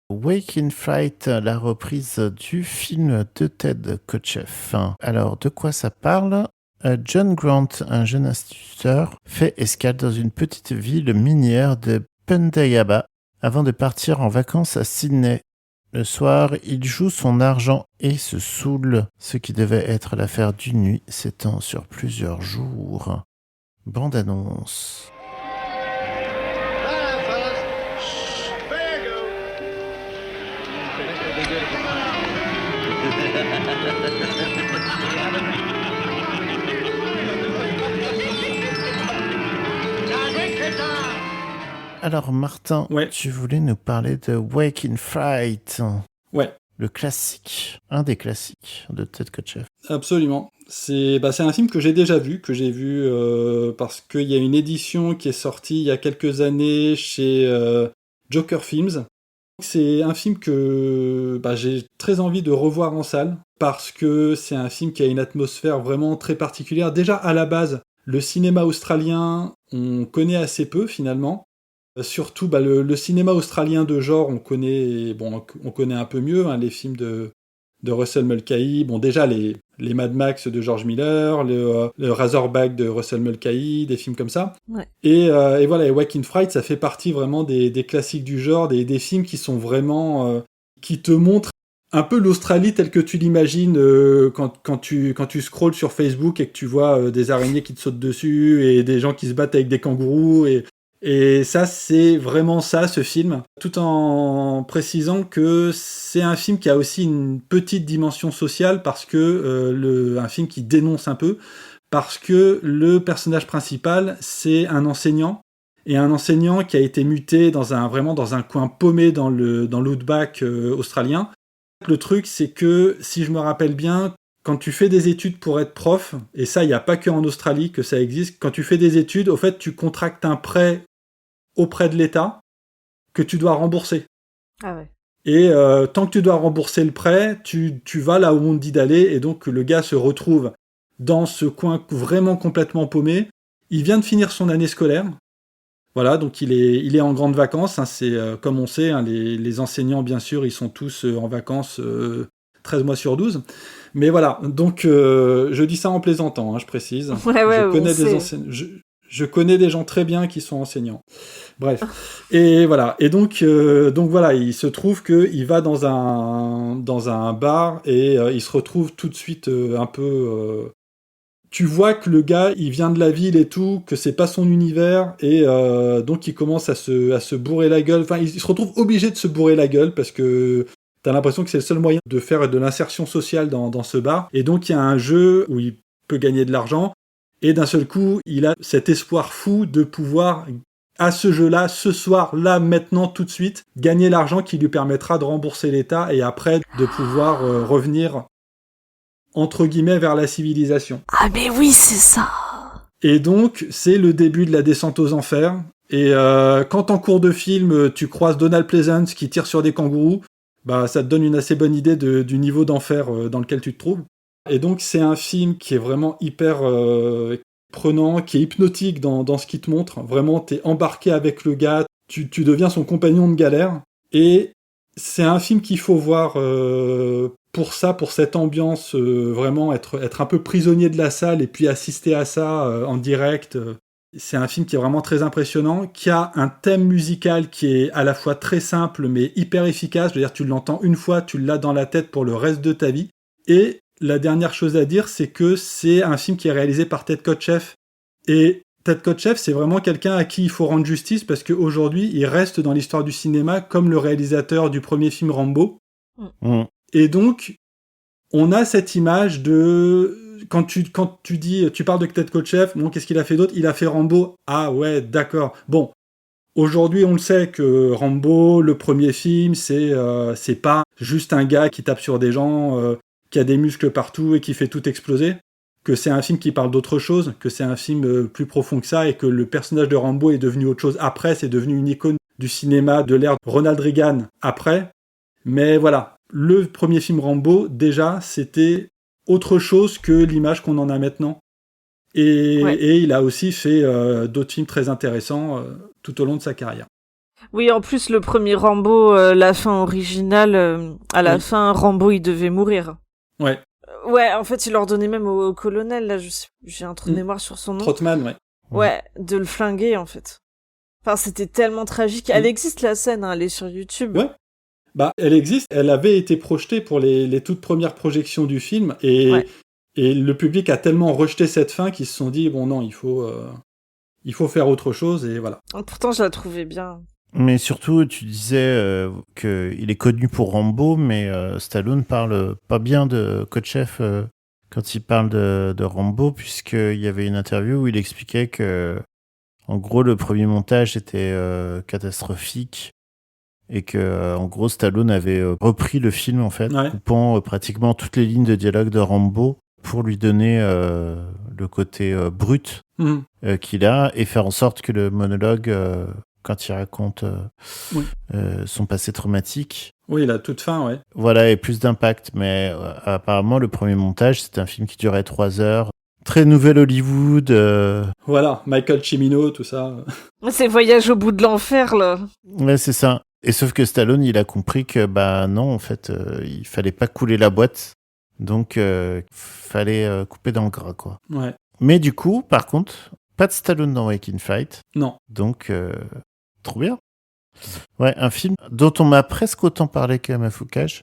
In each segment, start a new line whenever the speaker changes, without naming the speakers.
Wake in Fright, la reprise du film de Ted Kotcheff. Alors, de quoi ça parle ? John Grant, un jeune instituteur, fait escale dans une petite ville minière de Pundayaba avant de partir en vacances à Sydney. Le soir, il joue son argent et se saoule. Ce qui devait être l'affaire d'une nuit s'étend sur plusieurs jours. Bande-annonce. Alors Martin,
Ouais.
tu voulais nous parler de Wake in Fright.
Ouais.
Le classique, un des classiques de Ted Kotcheff.
Absolument. C'est un film que j'ai déjà vu, parce qu'il y a une édition qui est sortie il y a quelques années chez Joker Films. C'est un film que j'ai très envie de revoir en salle, parce que c'est un film qui a une atmosphère vraiment très particulière. Déjà, à la base, le cinéma australien, on connaît assez peu finalement. Surtout le cinéma australien de genre, on connaît un peu mieux, hein, les films de Russell Mulcahy. Bon, déjà les Mad Max de George Miller, le Razorback de Russell Mulcahy, des films comme ça.
Ouais.
Et voilà, et Wake in Fright, ça fait partie vraiment des classiques du genre, des films qui sont vraiment qui te montrent un peu l'Australie telle que tu l'imagines quand tu scrolles sur Facebook et que tu vois des araignées qui te sautent dessus et des gens qui se battent avec des kangourous et ça, c'est vraiment ça, ce film, tout en précisant que c'est un film qui a aussi une petite dimension sociale, parce que un film qui dénonce un peu, parce que le personnage principal, c'est un enseignant, et un enseignant qui a été muté vraiment dans un coin paumé dans l'outback australien. Le truc, c'est que, si je me rappelle bien, quand tu fais des études pour être prof, et ça, il n'y a pas que en Australie que ça existe, quand tu fais des études, au fait, tu contractes un prêt auprès de l'État que tu dois rembourser.
Ah ouais.
Et tant que tu dois rembourser le prêt, tu vas là où on te dit d'aller, et donc le gars se retrouve dans ce coin vraiment complètement paumé. Il vient de finir son année scolaire. Voilà, donc il est en grande vacances. Hein, c'est comme on sait, hein, les enseignants, bien sûr, ils sont tous en vacances 13 mois sur 12. Mais voilà, donc je dis ça en plaisantant, hein, je précise. Je connais des gens très bien qui sont enseignants. Bref. Et voilà. Et donc voilà, il se trouve qu'il va dans un bar et il se retrouve tout de suite un peu. Tu vois que le gars, il vient de la ville et tout, que c'est pas son univers, et donc il commence à se bourrer la gueule. Enfin, il se retrouve obligé de se bourrer la gueule parce que t'as l'impression que c'est le seul moyen de faire de l'insertion sociale dans ce bar. Et donc il y a un jeu où il peut gagner de l'argent, et d'un seul coup, il a cet espoir fou de pouvoir, à ce jeu-là, ce soir, là, maintenant, tout de suite, gagner l'argent qui lui permettra de rembourser l'État et après de pouvoir revenir, entre guillemets, vers la civilisation.
Ah mais oui, c'est ça.
Et donc, c'est le début de la descente aux enfers. Et quand en cours de film, tu croises Donald Pleasance qui tire sur des kangourous, ça te donne une assez bonne idée du niveau d'enfer dans lequel tu te trouves. Et donc, c'est un film qui est vraiment hyper prenant, qui est hypnotique dans ce qu'il te montre. Vraiment, t'es embarqué avec le gars, tu deviens son compagnon de galère. Et c'est un film qu'il faut voir pour ça, pour cette ambiance, vraiment être un peu prisonnier de la salle et puis assister à ça en direct. C'est un film qui est vraiment très impressionnant, qui a un thème musical qui est à la fois très simple mais hyper efficace. Je veux dire, tu l'entends une fois, tu l'as dans la tête pour le reste de ta vie. Et la dernière chose à dire, c'est que c'est un film qui est réalisé par Ted Kotcheff. Et Ted Kotcheff, c'est vraiment quelqu'un à qui il faut rendre justice, parce qu'aujourd'hui, il reste dans l'histoire du cinéma comme le réalisateur du premier film Rambo.
Mm.
Et donc, on a cette image de... Quand tu parles de Ted Kotcheff, bon, qu'est-ce qu'il a fait d'autre ? Il a fait Rambo. Ah ouais, d'accord. Bon, aujourd'hui, on le sait que Rambo, le premier film, c'est pas juste un gars qui tape sur des gens, qui a des muscles partout et qui fait tout exploser. Que c'est un film qui parle d'autre chose, que c'est un film plus profond que ça, et que le personnage de Rambo est devenu autre chose après, c'est devenu une icône du cinéma de l'ère de Ronald Reagan après. Mais voilà, le premier film Rambo, déjà, c'était autre chose que l'image qu'on en a maintenant. Et il a aussi fait d'autres films très intéressants tout au long de sa carrière.
Oui, en plus, le premier Rambo, la fin originale, à la fin, Rambo, il devait mourir.
Ouais.
Ouais, en fait, il ordonnait même au colonel, là, j'ai un trou de mémoire sur son nom.
Trotman, ouais.
Ouais, de le flinguer, en fait. Enfin, c'était tellement tragique. Elle existe, la scène, hein, elle est sur YouTube.
Ouais. Bah, elle existe. Elle avait été projetée pour les toutes premières projections du film, et le public a tellement rejeté cette fin qu'ils se sont dit, bon, non, il faut faire autre chose, et voilà.
Pourtant, je la trouvais bien.
Mais surtout, tu disais qu'il est connu pour Rambo, mais Stallone parle pas bien de Kotcheff quand il parle de Rambo, puisqu'il y avait une interview où il expliquait que, en gros, le premier montage était catastrophique et que, en gros, Stallone avait repris le film, en fait, coupant pratiquement toutes les lignes de dialogue de Rambo pour lui donner le côté brut qu'il a et faire en sorte que le monologue... quand il raconte son passé traumatique.
Oui, la toute fin, ouais.
Voilà, et plus d'impact. Mais apparemment, le premier montage, c'était un film qui durait 3 heures. Très nouvelle Hollywood.
Voilà, Michael Cimino, tout ça.
C'est Voyage au bout de l'enfer, là.
Ouais, c'est ça. Et sauf que Stallone, il a compris que, bah non, en fait, il fallait pas couler la boîte. Donc, fallait couper dans le gras, quoi.
Ouais.
Mais du coup, par contre, pas de Stallone dans Waking Fight.
Non.
Donc... trop bien. Ouais, un film dont on m'a presque autant parlé que Mafoucage.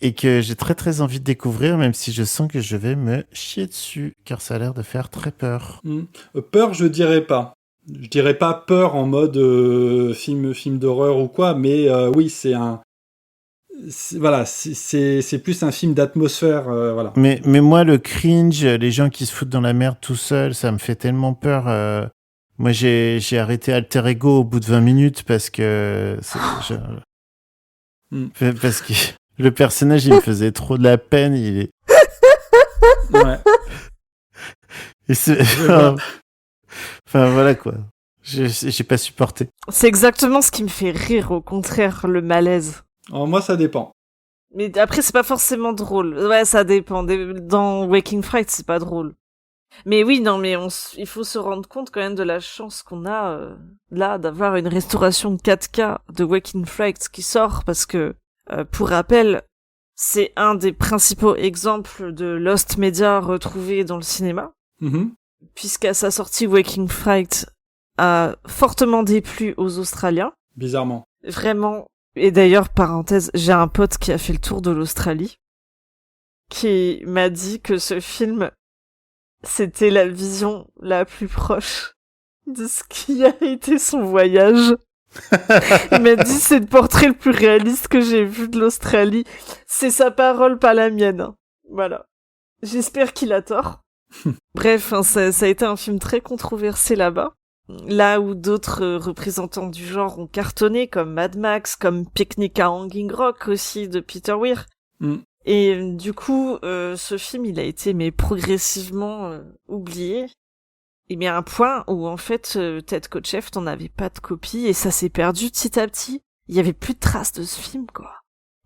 Et que j'ai très très envie de découvrir, même si je sens que je vais me chier dessus, car ça a l'air de faire très peur.
Peur, je dirais pas. Je dirais pas peur en mode film d'horreur ou quoi, mais oui, c'est plus un film d'atmosphère, voilà.
Mais moi, le cringe, les gens qui se foutent dans la merde tout seuls, ça me fait tellement peur. Moi, j'ai arrêté Alter Ego au bout de 20 minutes parce que... Parce que le personnage, il me faisait trop de la peine.
Ouais.
Et enfin, voilà, quoi. J'ai pas supporté.
C'est exactement ce qui me fait rire, au contraire, le malaise.
Alors, moi, ça dépend.
Mais après, c'est pas forcément drôle. Ouais, ça dépend. Dans Waking Fright, c'est pas drôle. Mais oui, non, mais il faut se rendre compte quand même de la chance qu'on a là d'avoir une restauration 4K de Waking Fright qui sort, parce que, pour rappel, c'est un des principaux exemples de Lost Media retrouvé dans le cinéma, puisqu'à sa sortie, Waking Fright a fortement déplu aux Australiens.
Bizarrement.
Vraiment. Et d'ailleurs, parenthèse, j'ai un pote qui a fait le tour de l'Australie, qui m'a dit que ce film... c'était la vision la plus proche de ce qui a été son voyage. Il m'a dit, c'est le portrait le plus réaliste que j'ai vu de l'Australie. C'est sa parole, pas la mienne. Voilà. J'espère qu'il a tort. Bref, ça a été un film très controversé là-bas. Là où d'autres représentants du genre ont cartonné, comme Mad Max, comme Picnic à Hanging Rock aussi, de Peter Weir. Et du coup, ce film, il a été progressivement oublié. Et bien à un point où en fait, Ted Kotcheff n'en avait pas de copie et ça s'est perdu petit à petit. Il y avait plus de traces de ce film, quoi.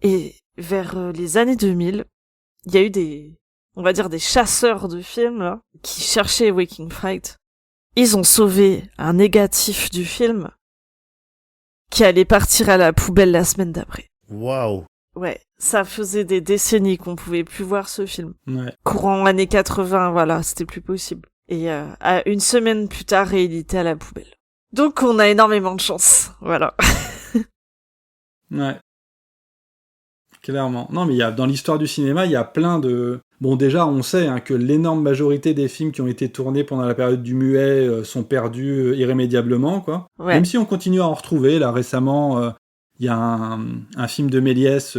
Et vers les années 2000, il y a eu des chasseurs de films là, qui cherchaient Waking Fright. Ils ont sauvé un négatif du film qui allait partir à la poubelle la semaine d'après.
Waouh.
Ouais, ça faisait des décennies qu'on pouvait plus voir ce film.
Ouais.
Courant années 80, voilà, c'était plus possible. Et à une semaine plus tard, il était à la poubelle. Donc on a énormément de chance, voilà.
Ouais. Clairement. Non, mais dans l'histoire du cinéma, il y a plein de... Bon, déjà, on sait que l'énorme majorité des films qui ont été tournés pendant la période du muet sont perdus irrémédiablement, quoi.
Ouais.
Même si on continue à en retrouver, là, récemment... Il y a un film de Méliès,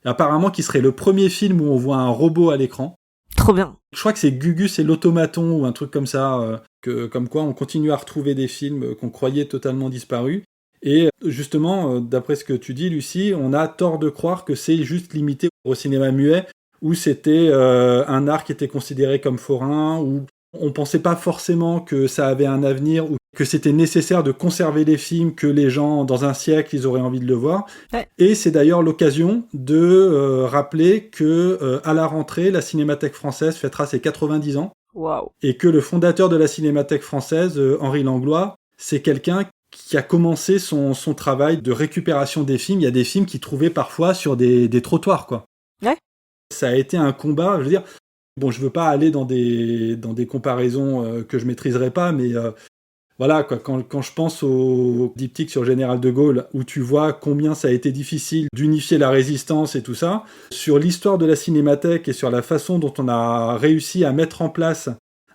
apparemment qui serait le premier film où on voit un robot à l'écran.
Trop bien.
Je crois que c'est Gugus et l'automaton ou un truc comme ça, comme quoi on continue à retrouver des films qu'on croyait totalement disparus. Et justement, d'après ce que tu dis, Lucie, on a tort de croire que c'est juste limité au cinéma muet, où c'était un art qui était considéré comme forain, où on pensait pas forcément que ça avait un avenir ou que c'était nécessaire de conserver les films, que les gens, dans un siècle, ils auraient envie de le voir. Ouais. Et c'est d'ailleurs l'occasion de rappeler que à la rentrée, la Cinémathèque française fêtera ses 90 ans.
Wow.
Et que le fondateur de la Cinémathèque française, Henri Langlois, c'est quelqu'un qui a commencé son travail de récupération des films. Il y a des films qu'il trouvait parfois sur des trottoirs, quoi.
Ouais.
Ça a été un combat, je veux dire. Bon, je veux pas aller dans des comparaisons que je maîtriserai pas, mais voilà, quoi. Quand je pense au diptyque sur Général de Gaulle, où tu vois combien ça a été difficile d'unifier la résistance et tout ça, sur l'histoire de la Cinémathèque et sur la façon dont on a réussi à mettre en place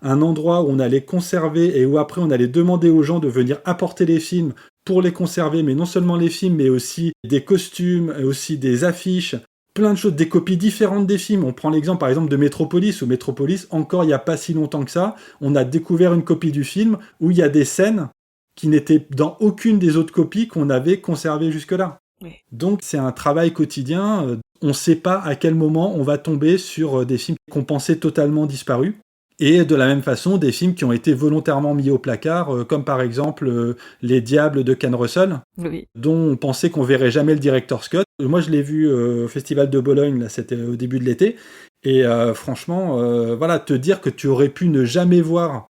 un endroit où on allait conserver et où après on allait demander aux gens de venir apporter les films pour les conserver, mais non seulement les films, mais aussi des costumes, et aussi des affiches, plein de choses, des copies différentes des films. On prend l'exemple par exemple de Metropolis, où Metropolis, encore il n'y a pas si longtemps que ça, on a découvert une copie du film où il y a des scènes qui n'étaient dans aucune des autres copies qu'on avait conservées jusque-là.
Oui.
Donc c'est un travail quotidien, on ne sait pas à quel moment on va tomber sur des films qu'on pensait totalement disparus. Et de la même façon, des films qui ont été volontairement mis au placard, comme par exemple Les Diables de Ken Russell,
Oui.
dont on pensait qu'on verrait jamais le director's cut. Moi, je l'ai vu au Festival de Bologne, là, c'était au début de l'été. Et franchement, voilà, te dire que tu aurais pu ne jamais voir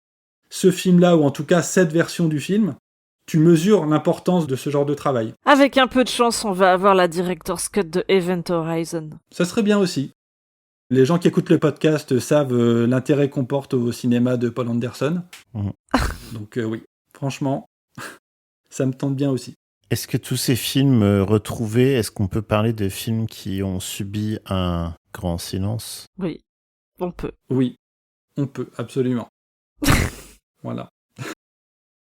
ce film-là, ou en tout cas cette version du film, tu mesures l'importance de ce genre de travail.
Avec un peu de chance, on va avoir la director's cut de Event Horizon.
Ça serait bien aussi. Les gens qui écoutent le podcast savent l'intérêt qu'on porte au cinéma de Paul Anderson. Donc oui, franchement, ça me tente bien aussi.
Est-ce que tous ces films retrouvés, est-ce qu'on peut parler de films qui ont subi un grand silence ?
Oui, on peut.
Oui, on peut, absolument. Voilà.